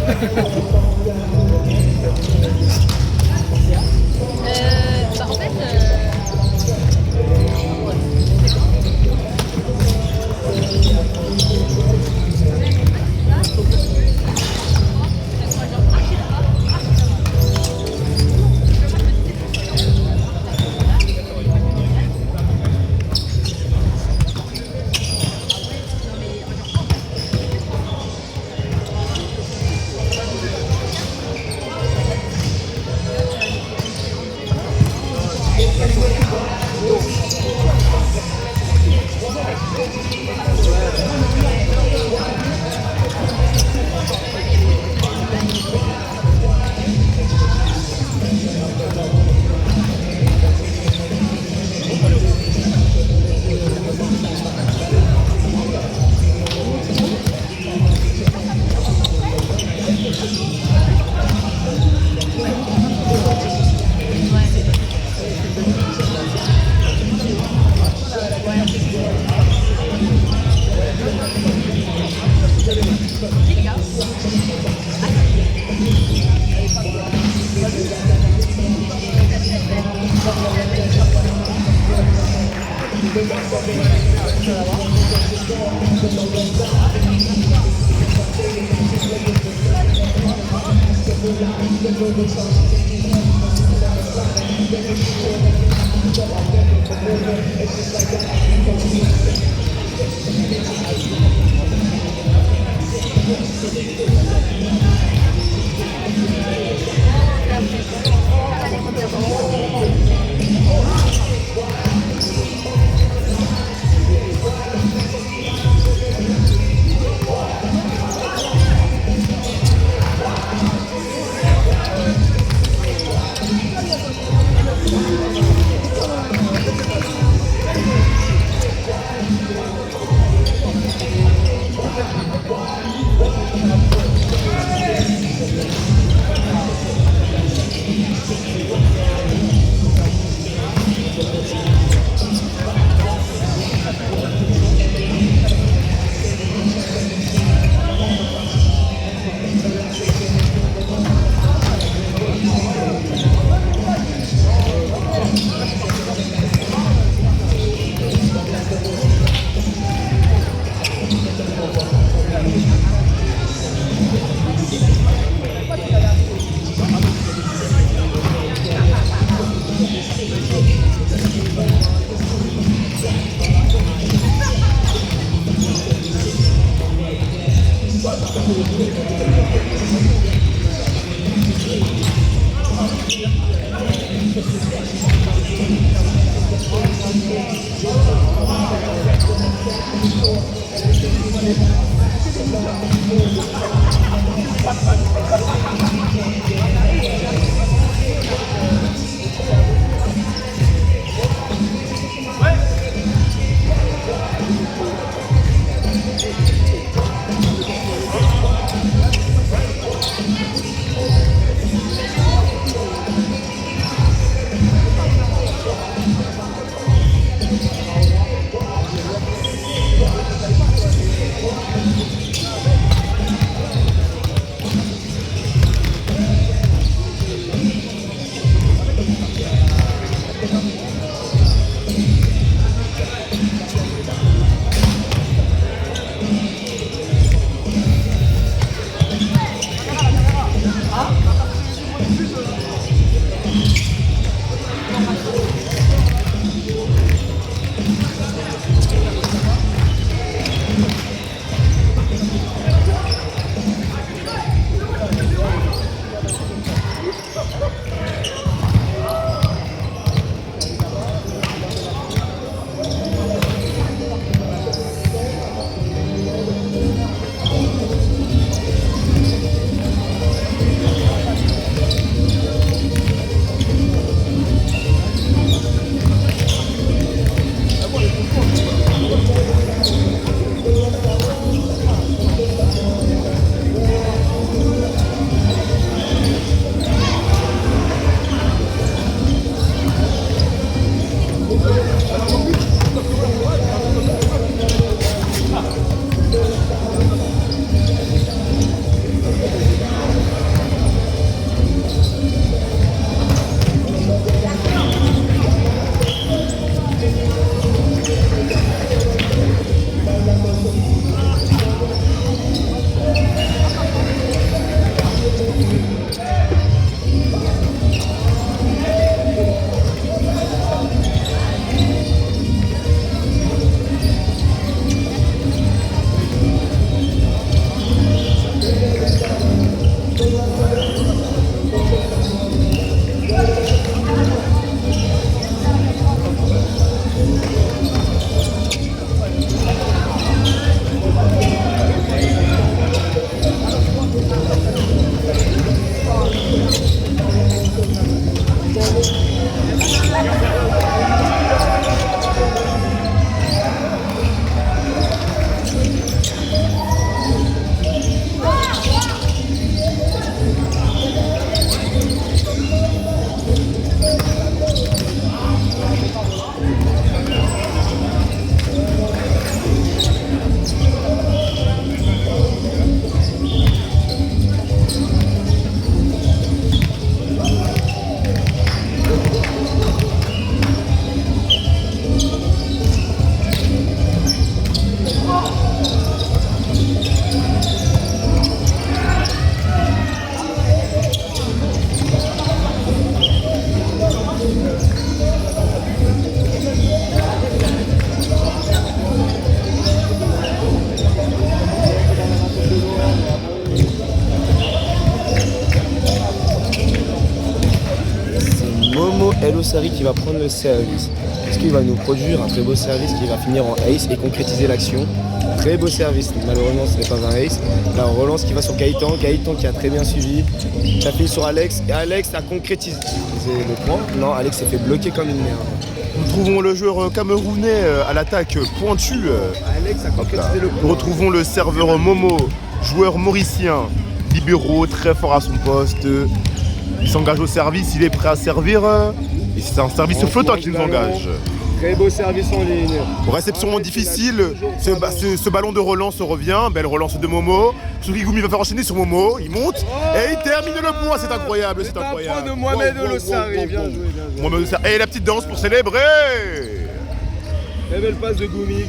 En fait, Sarri qui va prendre le service. Est-ce qu'il va nous produire un très beau service qui va finir en ace et concrétiser l'action? Très beau service, malheureusement ce n'est pas un ace. La relance qui va sur Gaëtan, Gaëtan qui a très bien suivi. Ça finit sur Alex et Alex a concrétisé le point. Non, Alex s'est fait bloquer comme une merde. Nous trouvons le joueur camerounais à l'attaque pointu. Alex a concrétisé le point. Nous retrouvons le serveur Momo, joueur mauricien, libéraux, très fort à son poste. Il s'engage au service, il est prêt à servir. Et c'est un service flottant qui nous engage. Très beau service en ligne. Réception difficile, ce ballon de relance revient, belle relance de Momo. Goumi va faire enchaîner sur Momo, il monte et il termine le point, c'est incroyable, c'est incroyable. Un point de Mohamed El Sarri, bien joué, bien joué. Et la petite danse pour célébrer. Très belle passe de Goumi.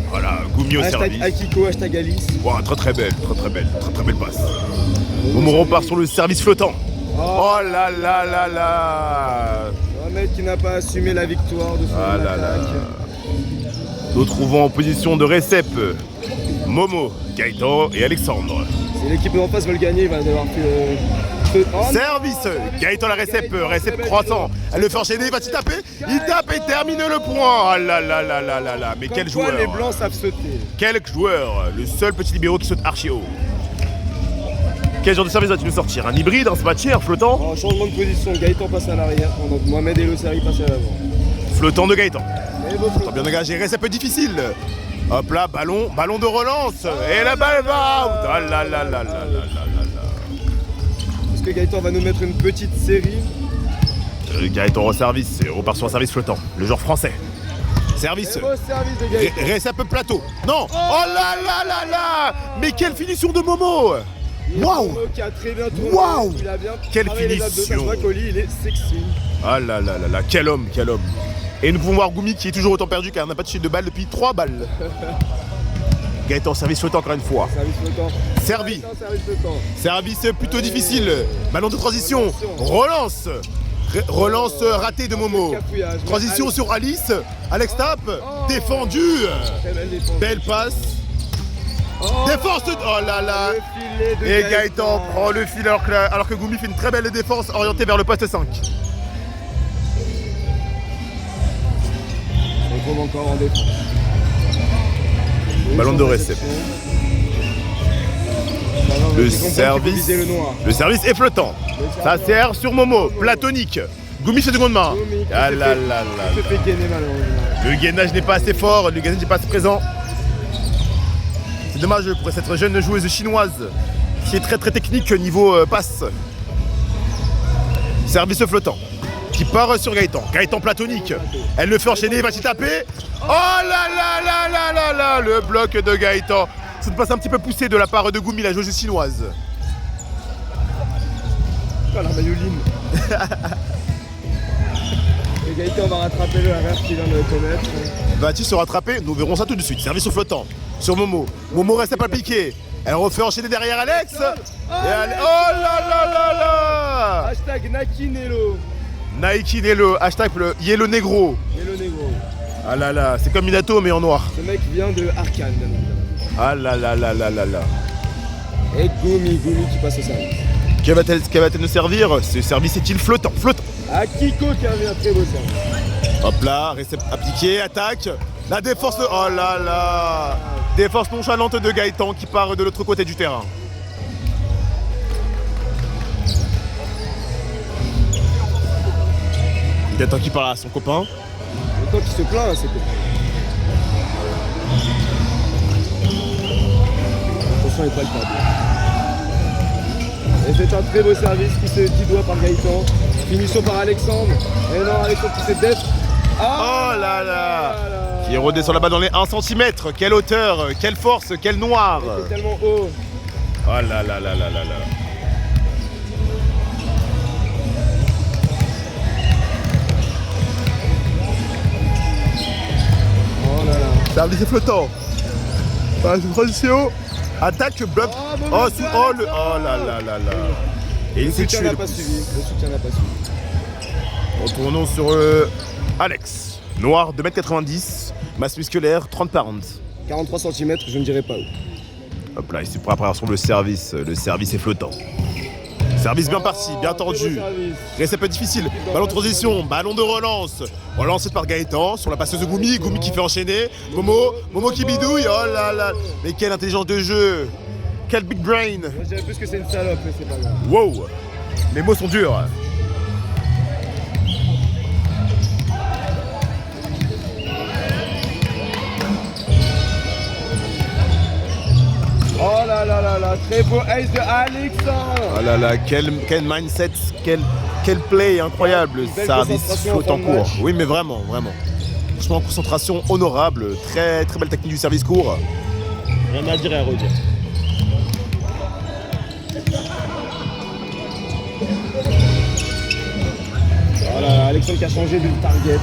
Voilà, Goumi au service. Akiko, hashtag Alice. Wow, très belle passe. Momo repart sur le service flottant. Oh là là là là. Mohamed qui n'a pas assumé la victoire de son attaque. Nous trouvons en position de récep Momo, Gaëtan et Alexandre. Si l'équipe d'en face veut le gagner, il va devoir service. Gaëtan la récep croissant. Elle le fait enchaîner, va-t-il taper? Il tape et termine le point. Ah là là là là là là. Mais quel joueur. Les blancs savent sauter. Quel joueur. Le seul petit libéraux qui saute archi haut. Quel genre de service vas-tu nous sortir? Un hybride, un spatchier, un flottant? Changement de position, Gaëtan passe à l'arrière, pendant que Mohamed El Sarri passe à l'avant. Flottant de Gaëtan. Bien engagé, reste un peu difficile. Hop là, ballon de relance. Et la balle va out. Ah là là là là là là. Est-ce que Gaëtan va nous mettre une petite série? Gaëtan au service, repart sur un service flottant. Le joueur français. Service. Service de Gaëtan. Reste un peu plateau. Non. Oh là là là là. Mais quelle finition de Momo. Waouh! Qui a très bien tourné. Waouh! Il a bien quelle finition! Il est sexy. Ah là là là là, quel homme, quel homme! Et nous pouvons voir Goumi qui est toujours autant perdu car il n'a pas touché de balle depuis 3 balles. Gaëtan, service flottant encore une fois. Service flottant. Servi. Service plutôt difficile. Ballon de transition. Relance. Relance ratée de Momo. Transition sur Alice. Alex tape. Défendu. Belle passe. Défense de... Oh là là. Et Gaëtan prend le fil alors que Goumi fait une très belle défense orientée vers le poste 5. On tombe encore en défense. Ballon de réception. Le service est flottant. Ça sert sur Momo. Platonique. Goumi fait seconde main. Ah là là là. Le gainage n'est pas assez fort. Le gainage n'est pas assez présent. C'est dommage pour cette jeune joueuse chinoise qui est très très technique niveau passe. Service flottant qui part sur Gaëtan. Gaëtan platonique. Elle le fait enchaîner, va-t-il taper? Oh là là là là là là. Le bloc de Gaëtan. C'est une passe un petit peu poussée de la part de Goumi, la joueuse chinoise. Oh la mayoline. Et Gaëtan va rattraper le revers qu'il vient de commettre. Va-t-il se rattraper? Nous verrons ça tout de suite. Service flottant sur Momo. Momo reste pas piqué. Elle refait enchaîner derrière Alex. Oh là là là là. Hashtag Nakinelo. Nike Nelo. Hashtag Yellow Negro. Yellow Negro. Ah là là, c'est comme Minato mais en noir. Ce mec vient de Arkane. Ah là là là là là là. Et Goumi qui passe au service. Que va-t-elle nous servir? Ce service est-il flottant? Flottant. Akiko qui a vu un très beau service. Hop là, appliqué, attaque. La défense, oh là là. Défense nonchalante de Gaëtan qui part de l'autre côté du terrain. Gaëtan qui parle à son copain. Gaëtan qui se plaint à ses copains. Attention, il est pas le pas. Et c'est un très beau service qui doit par Gaëtan. Finition par Alexandre. Et non, Alexandre qui s'est def. Oh là là. Qui redescend la balle dans les 1 cm. Quelle hauteur, quelle force, quel noir. C'est tellement haut. Oh là là là là là là. Oh là là. Service flottant. Transition. Attaque, bloc. Oh là là là là. Et il s'est tué. Le soutien n'a pas suivi. Retournons sur Alex. Noir, 2m90. Masse musculaire, 30 pounds. 43 cm, je ne dirais pas où. Hop là, il se prépare sur le service. Le service est flottant. Service bien parti, bien tendu. Réception peu difficile. Ballon de transition, ballon de relance. Relancé par Gaëtan sur la passeuse de Goumi. Goumi qui fait enchaîner. Momo qui bidouille. Oh là là. Mais quelle intelligence de jeu. Quel big brain. Moi je dirais plus que c'est une salope, mais c'est pas grave. Wow. Les mots sont durs. Oh là là là là, très beau ace de Alexandre. Oh là là, quel mindset, quel play incroyable. Service flotte en cours. Oui, mais vraiment, vraiment. Franchement, concentration honorable. Très très belle technique du service court. Rien à dire et à redire. Voilà, Alexandre qui a changé de target.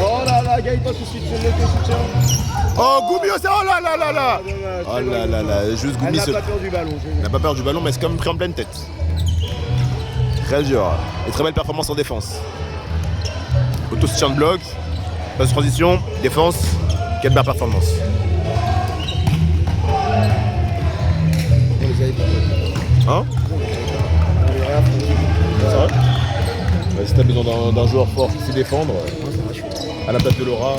Oh là là, Gaëtan tout de suite, c'est le soutien. Oh, Goumi, oh là là là là. Ah, Oh là là là, juste Goumi. Elle n'a pas peur du ballon. Elle n'a pas peur du ballon, mais c'est quand même pris en pleine tête. Très dur. Et très belle performance en défense. Auto-soutien de bloc, passe transition, défense. Quelle belle performance. Hein? C'est vrai? Ouais, si t'as besoin d'un joueur fort qui sait défendre, à la place de Laura.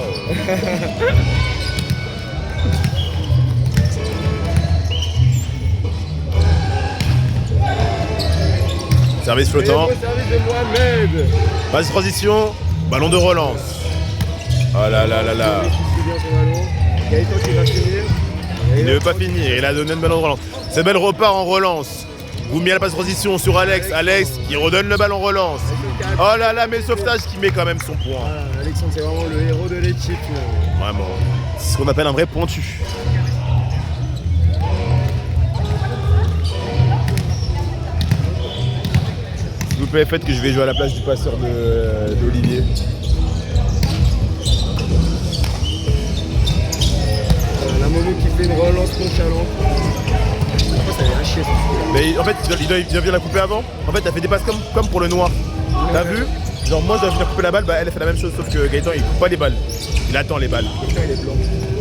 Service flottant. Service de Mohamed. Passe transition, ballon de relance. Oh là là là là. Gaëtan qui va finir. Il ne veut pas finir, il a donné le ballon de relance. C'est belle repart en relance. Goumi à la passe transition sur Alex. Alex qui redonne le ballon en relance. Oh là là, mais le sauvetage qui met quand même son point. Voilà, Alexandre, c'est vraiment le héros de l'équipe. Vraiment. C'est ce qu'on appelle un vrai pointu. S'il vous plaît, faites que je vais jouer à la place du passeur d'Olivier. La Momo qui fait une relance nonchalant. Ça vient à chier. Mais en fait, il doit bien la couper avant. En fait, elle fait des passes comme pour le noir. T'as vu? Genre moi je dois venir couper la balle, bah elle fait la même chose sauf que Gaëtan il coupe pas les balles. Il attend les balles. Gaëtan il est blanc.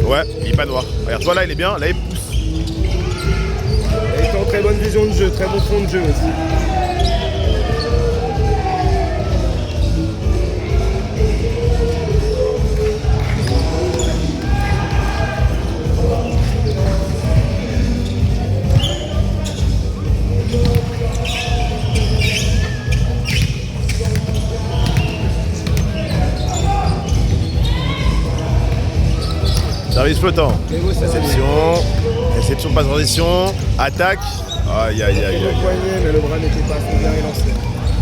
Ouais, il est pas noir. Regarde, toi là il est bien, là il pousse. Gaëtan, très bonne vision de jeu, très bon fond de jeu aussi. Service flottant. Réception, passe transition, attaque. Aïe aïe aïe aïe. Le poignet, mais le bras n'était pas assez bien élancé.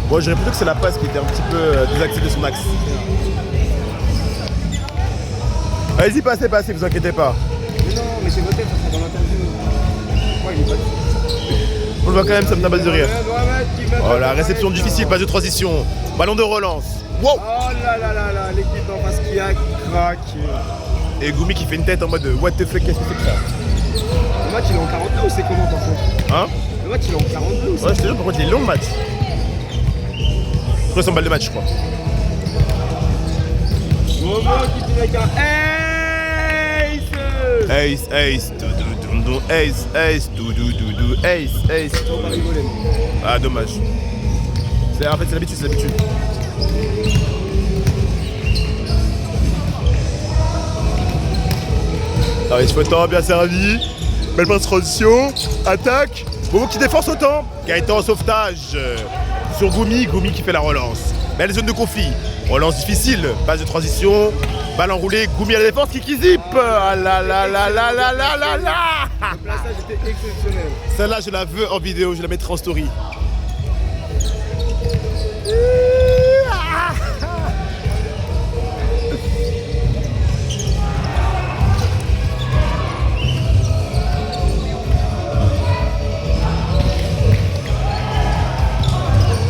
Moi je dirais plutôt que c'est la passe qui était un petit peu désaxée de son axe. Allez-y, passez, vous inquiétez pas. Mais non, mais c'est voté, ça sera dans l'interview. Moi il est pas. On le voit quand même, ça me donne base de rire. Oh la réception difficile, passe de transition, ballon de relance. Wow. Oh là là là là, l'équipe d'en face qui a craqué. Et Goumi qui fait une tête en mode what the fuck, qu'est-ce que c'est que ça? Le match il est en 42 ou c'est comment par contre? Hein? Le match il est en 42 ou c'est... Ouais, je te jure, par contre il est long le match. 300 balles de match je crois. Momo qui finit avec un ace. Ace, ace, doudou, ace. On va rigoler. Ah dommage. En fait c'est l'habitude, Service flottant, bien servi. Belle passe transition. Attaque. Momo qui défend autant. Gaëtan en sauvetage. Sur Goumi qui fait la relance. Belle zone de conflit. Relance difficile. Passe de transition. Balle enroulée. Goumi à la défense. Qui zip. Ah là là là là là là là là. Le plaçage était exceptionnel. Celle-là je la veux en vidéo. Je la mettrai en story.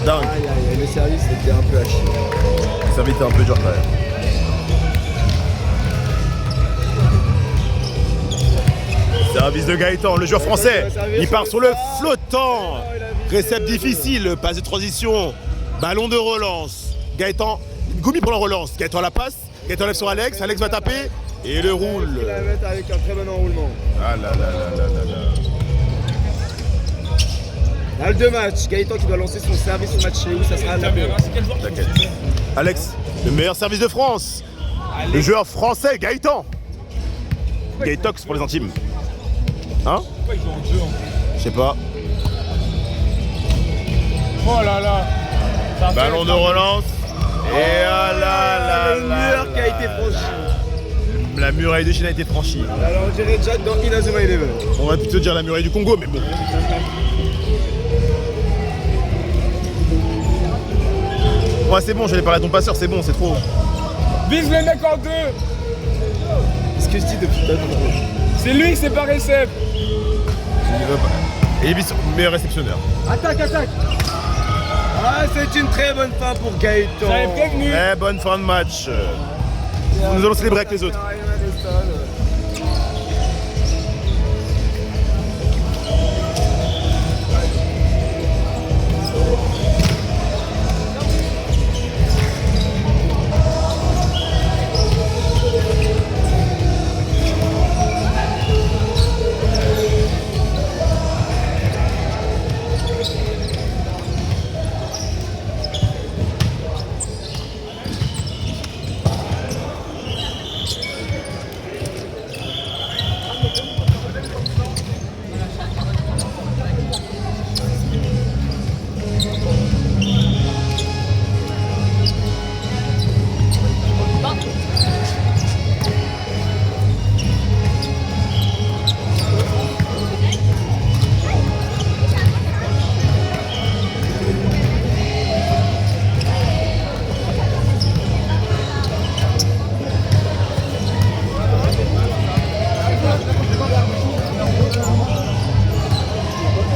Dingue. Aïe, le service était un peu à chier. Le service était un peu dur quand même. Service de Gaëtan, le joueur français. Il part sur le flottant. Réception difficile, passe de transition. Ballon de relance. Gaëtan, Goumi pour la relance. Gaëtan la passe. Gaëtan lève sur Alex. Alex va taper. Et le roule. Il la met avec un très bon enroulement. Ah là là là là là là. Balle de match, Gaëtan qui doit lancer son service au match chez où, ça sera à la T'inquiète. Alex, le meilleur service de France. Le joueur français, Gaëtan. Gaëtox pour les intimes. Hein? Pourquoi ils jouent en deux Je sais pas. Oh là là. Ballon de relance. Et ah là là le là mur qui a été franchi. La muraille de Chine a été franchie. Alors on dirait Jack dans Inazuma Eleven. On va plutôt dire la muraille du Congo, mais bon. Ouais, c'est bon, j'allais parler à ton passeur, c'est bon, c'est trop. Vise le mec en deux. C'est ce que je dis depuis tout à l'heure. C'est lui, c'est pas Recep. Il veut pas. Et il est meilleur réceptionneur. Attaque, attaque. Ah, c'est une très bonne fin pour Gaëtan. J'avais prévenu. Très bonne fin de match. Nous allons célébrer avec les autres.